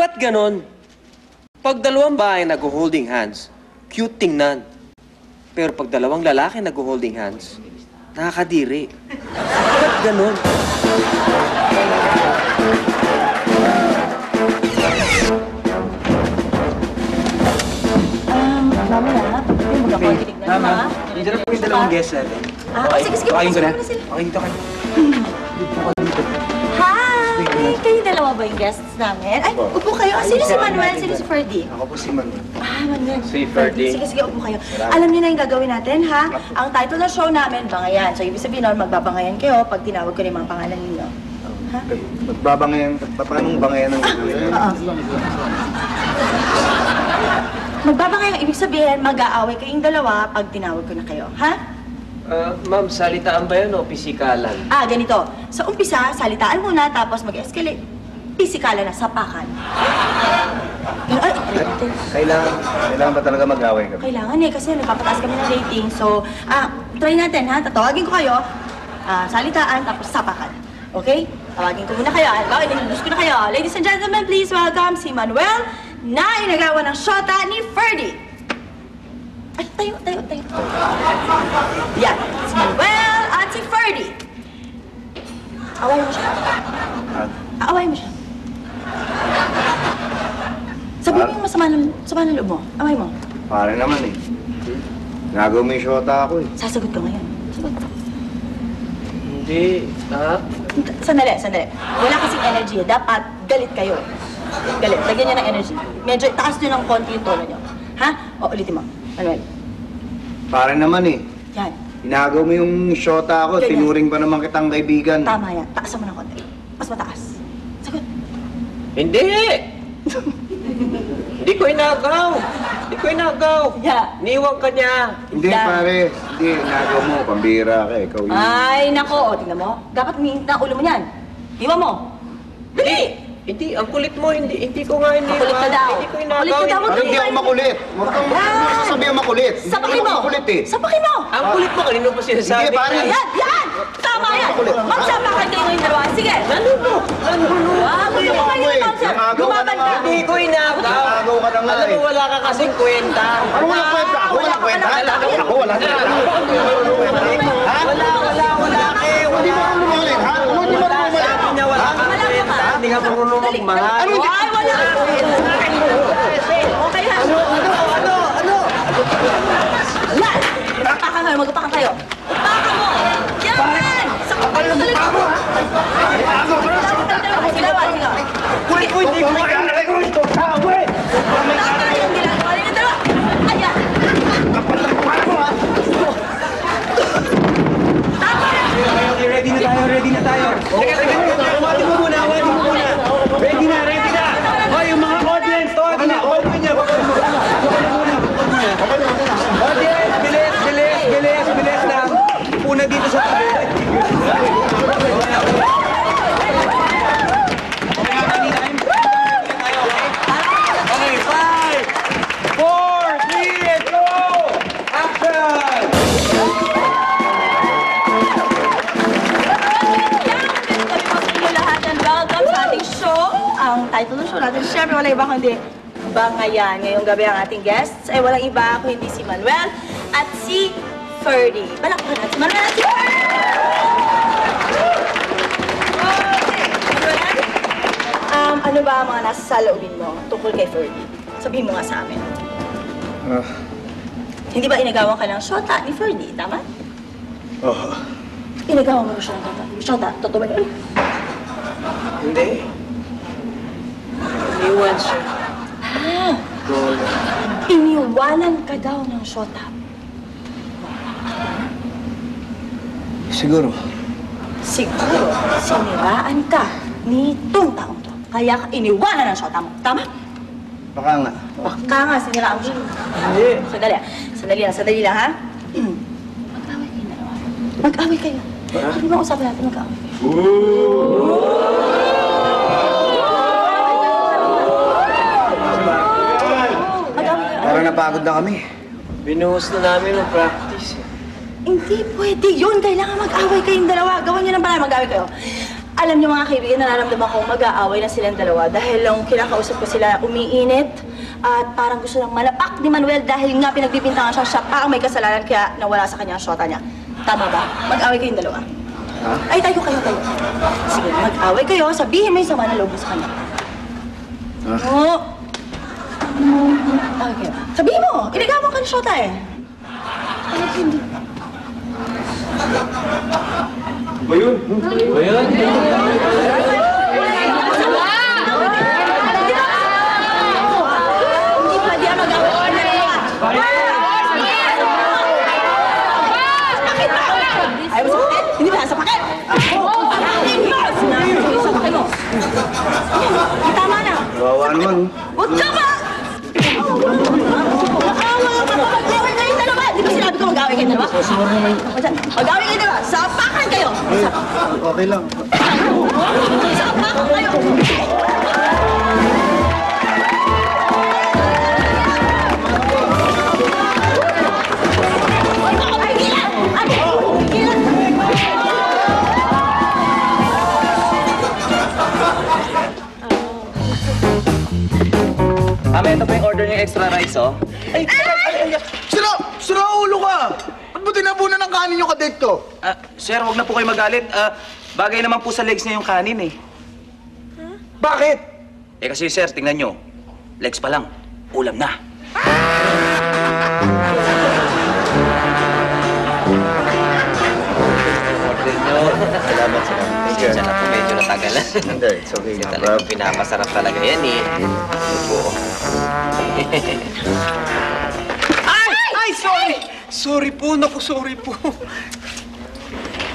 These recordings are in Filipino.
Ba't ganon? Pag dalawang bahay nag-holding hands, cute tingnan. Pero pag dalawang lalaki nag-holding hands, nakakadiri. Ba't ganon? Mama na, yung magkakontinig na naman, ha? Nandiyan na po yung dalawang guests natin. Sige, Pakain ko na. pasok mo na sila. Okay, dito kayo. Dito ka dito. Hi! Kayo dalawa ba yung guests namin? Ay, upo kayo. Sino si Manuel? Sino si Ferdy? Ako po si Manuel. Manuel. Si Ferdy. Sige, upo kayo. Alam niyo na yung gagawin natin, ha? Ang title ng show namin, Bangayan. So, ibig sabihin nun, magbabangayan kayo pag tinawag ko na yung mga pangalan ninyo. Ha? Magbabangayan, paano bangayan ang gagawin? Oo. Magbabangayan, ibig sabihin, mag-aaway kayong dalawa pag tinawag ko na kayo, ha? Ma'am, salitaan ba yun o pisikalan? Ganito. Sa umpisa, salitaan muna, tapos mag-escalate. Pisikalan na, sapakan. Kailangan ba talaga mag-away kami? Kailangan kasi nagpapataas kami ng rating. So, try natin, ha? Tatawagin ko kayo. Salitaan, tapos sapakan. Okay? Tawagin ko muna kayo. Halimbawa, inilulus ko na kayo. Ladies and gentlemen, please welcome si Manuel na inagawa ng shota ni Ferdy. Ay, tayo. Yan. Si Manuel at si Ferdy. Away mo siya. Away mo siya. Sabihin mo yung masama ng loob mo. Away mo. Pare naman eh. Nagawa mo yung shota ako eh. Sasagot ka ngayon. Sagot. Hindi, Sandali. Wala kasing energy. Dapat galit kayo. Galit. Lagyan niyo ng energy. Medyo taas niyo ng konti yung tono niyo. Ha? O, ulitin mo. Manuel. Pare naman eh. Yan. Inagaw mo yung shota ako, Ganyan. tinuring pa naman kitang kaibigan. Tama yan. Taasan mo ng konti. Mas mataas. Sagot. Hindi! Hindi ko inagaw! Yeah. Niiwan ka niya! Hindi Yan. pare, hindi. Inagaw mo, pambira ka eh. Ikaw yun. Ay, nako. O, tingnan mo. Dapat umiinit na ulo mo yan. Iwan mo. Hindi, ang kulit mo, hindi ko nga iniwan. Makulit ka daw. Hindi ko inagaw. Makulit ka daw. Parang hindi ako makulit. Huwag kang sasabihin makulit. Sapakin mo. Makulit eh. Sapakin mo. Ang kulit mo, kanino pa sinasabi? Hindi, pare. Yan! Tama yan! Magsapakan kayo ngayong dalawa. Sige! Nanuno! Gusto mo kayo ng bouncer. Lumaban ka! Hindi ko inagaw! Inagaw ka na nga Alam mo, eh. wala ka kasing kwenta. Ano walang kwenta? Ako walang kwenta? Ako wala na. Wala kayo! Hindi mo ako lumalit, ha? Hindi mo ako lumalit. Sabi niya, wala ka kwenta. Hindi ka marunong magmahal. Ay, wala! Okay ha? Ano? Yan! Magpakan kayo, magpakan kayo. Magpakan mo! Yan! Sakapal mo talaga mo, ha? Sigaw. Uy, hindi ko Ay, ko ito. Tama yung ginagawa ninyo dalawa. Ayan! Ready na tayo. Awardin mo muna. Ready na. Hoy, yung mga audience, tawagin na. Open niya. Audience, bilis lang. Una dito sa tabi. Okay, 5, 4, 3, and go! Action! Welcome sa ating show. Ang title ng show natin, syempre wala iba kundi Bangayan. Ngayong gabi ang ating guests ay walang iba kundi si Manuel at si Ferdy. Palakpakan natin si Manuel at si Ferdy! Manuel, ano ba ang mga nasa saloobin mo tungkol kay Ferdy? Sabihin mo nga sa amin. Hindi ba inagawan ka ng shota ni Ferdy, tama? Oh. Inagawan mo siya ng shota. Totoo ba yun? Hindi. Iwan siya. Iniwanan ka daw ng shota. Siguro. Siguro, siniraan ka nitong taong to. Kaya ka iniwanan ng shota mo. Tama? Baka nga. Baka nga, siniraan mo siya. Hindi. Sandali lang, ha? Mag-away kayo. Hindi ba usapan natin mag-away kayo? Parang napagod na kami. Binuhos na namin ang practice. Hindi pwede yun. Kailangan mag-away kayong dalawa. Gawin niyo ng paraan, mag-away kayo. Alam niyo mga kaibigan, nararamdaman ko mag-aaway na silang dalawa dahil lang kinakausap ko sila umiinit at parang gusto lang malapak ni Manuel dahil nga pinagbibintangan siya parang may kasalanan kaya nawala sa kanya ang shota niya. Tama ba? Mag-away kayong dalawa. Ay, tayo. Sige, mag-away kayo, sabihin mo yung sama na loob mo sa kanya. Oo. Okay. Sabihin mo, iligawan ka ng shota eh. Ba yun? Hindi pwede ang mag-away ka ng dalawa. Bakit ba? Ayaw mo sa pakit? Hindi ba sa pakit? Akin ba? Sinabi ko sa pakit mo. Tama na. Kawawa naman. Huwag ka ba? Mag-away kayong dalawa. Di ba sinabi ko mag-away kayong dalawa? Mag-away kayong dalawa. Sapakan kayo. Okay lang. Sapakan kayo. Mami, ito po yung order niyo extra rice, oh. Ay! Sira ulo ka! Ba't mo tinabunan ng kanin yung kadate ko? Sir, wag na po kayo magalit. Bagay naman po sa legs niya yung kanin eh. Bakit? Eh kasi sir, tingnan nyo. Legs pa lang, ulam na. Order niyo. Salamat. Pasensya na po, medyo natagalan. Hindi, it's okay Kasi na, talagang pinapasarap talaga yan, eh. Ito po. Ay, sorry! Sorry po, naku, sorry po.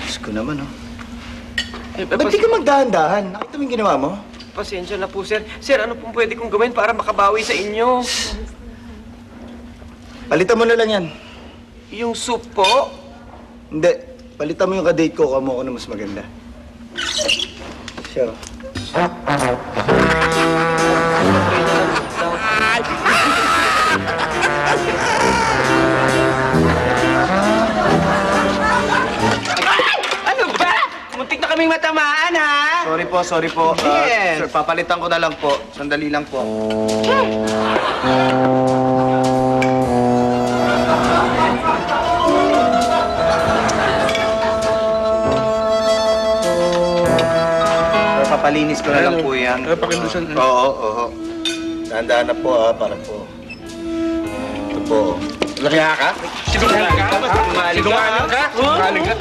Diyos ko naman, oh. Ba't di ka magdahan-dahan? Nakita mo yung ginawa mo? Pasensya na po, sir. Sir, ano pong pwede kong gawin para makabawi sa inyo? Palitan mo na lang yan. Yung soup po? Hindi. Palitan mo yung kadate ko, kamo ako na mas maganda. Siya. Ano ba? Muntik na kaming matamaan, ha? Sorry po. Yes. Sir, papalitan ko na lang po. Sandali lang po. Papalinis ko na lang po yan. Pakilusan. Oo. Dahan-dahan na po, para po. Ito po. Lakya ka? Sinungaling ka? Sinungaling ka? Sinungaling ka?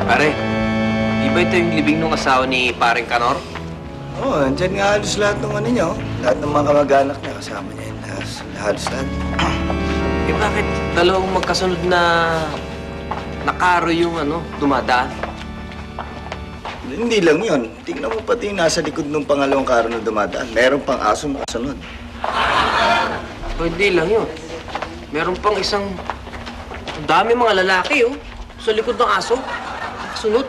Pare, di ba ito yung libing ng asawa ni Paring Kanor? Oo, andyan nga halos lahat ng ano niyo. Lahat ng mga kamag-anak niya kasama niya yun. Halos lahat. Eh bakit dalawang magkasunod na karo yung dumadaan? Hindi lang yun. Tingnan mo pati yung nasa likod ng pangalawang karo na dumadaan. Meron pang aso makasunod. O hindi lang yun. Meron pang isang ang dami mga lalaki, oh. Sa likod ng aso. Sunod.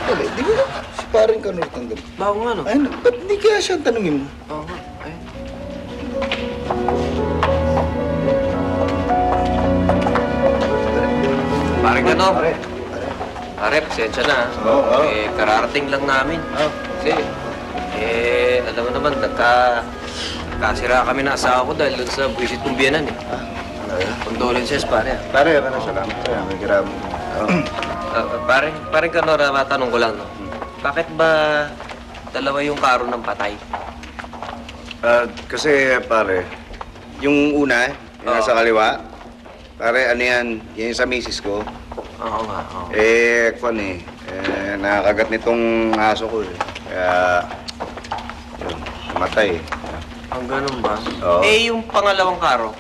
Wala, di ba si paring Kanor tanggap? Bago nga, no? Ay, ba't hindi kaya siya tanungin mo? Oo nga. Ayun. Paring Kanor. Pare, pasensya na. Oo. Eh, kararating lang namin. Kasi, alam mo naman, nagkasira kami na asawa ko dahil dun sa buwisit kong biyanan, eh. Condolences, pare. Pare, salamat sa'yo. May grabo. Paring Kanor, matanong ko lang, no? Bakit ba dalawa yung karo ng patay? Kasi pare, yung una, yung Oo. nasa kaliwa, pare ano yan, yan yung sa misis ko. Oo nga, oo. Nakakagat nitong aso ko eh. Kaya, yun, namatay. Ang ganun ba? Oo. Eh, yung pangalawang karo,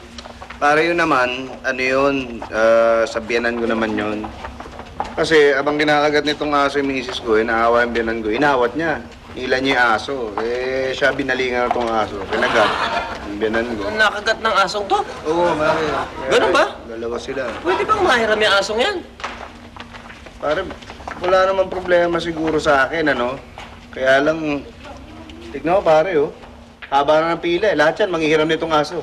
Pare yun naman, ano yun, sa biyanan ko naman yun. Kasi abang kinakagat nitong aso yung misis ko, naawa yung biyanan ko, inawat niya. Nila niya yung aso. Eh, siya binalingan na tong aso. Kinagat yung biyanan ko. nakagat ng asong to. Oo, pare. Ganun ba? Dalawa sila. Pwede bang mahiram yung asong yan? Pare, wala namang problema siguro sa akin, ano? Kaya lang, tignan mo pare, oh. Haba na ng pila, eh. Lahat yan, manghihiram nitong aso.